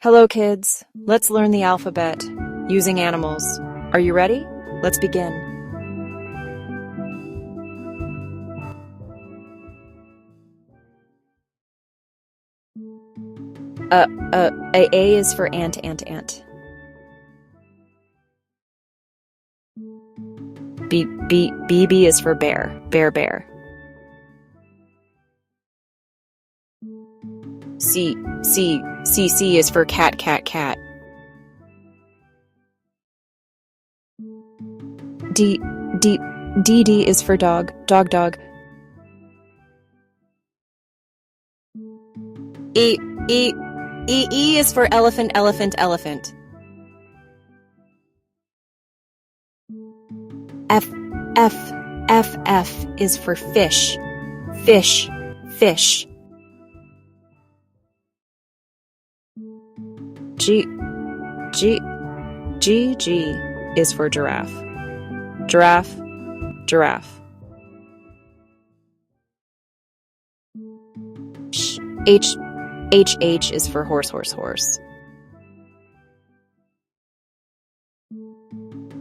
Hello, kids. Let's learn the alphabet using animals. Are you ready? Let's begin. A is for ant. B is for bear. C is for cat. D is for dog. E is for elephant. F is for fish. G is for giraffe. H is for horse.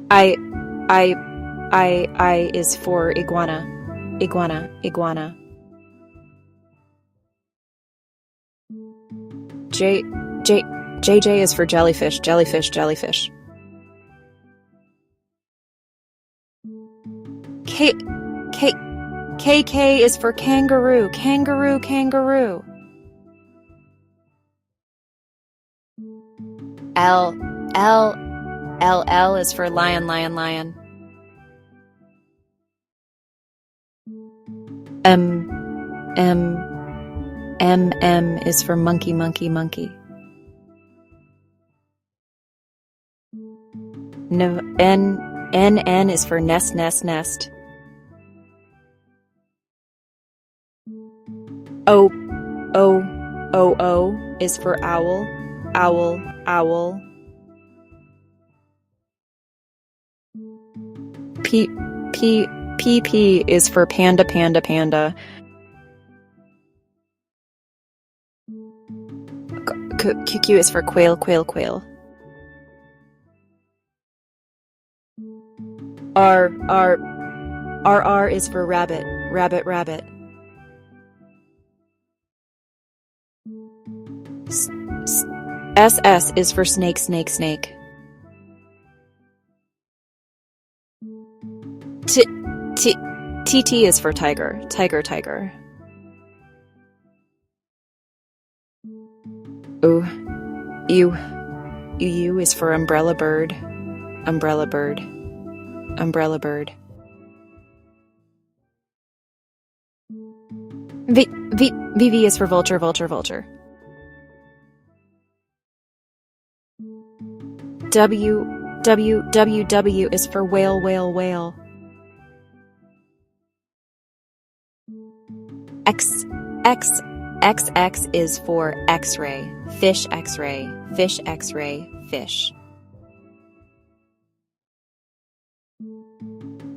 I is for iguana. J is for jellyfish. K is for kangaroo. L is for lion. M is for monkey. N is for nest. O is for owl. P is for panda. Q is for quail. R is for rabbit. S is for snake. T is for tiger. U is for umbrella bird. V is for vulture. W is for whale. X is for X-ray. Fish.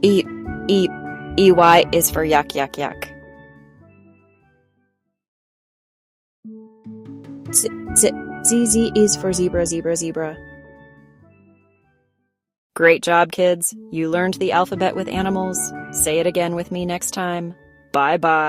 EY is for yak. ZZ is for zebra. Great job, kids. You learned the alphabet with animals. Say it again with me next time. Bye-bye.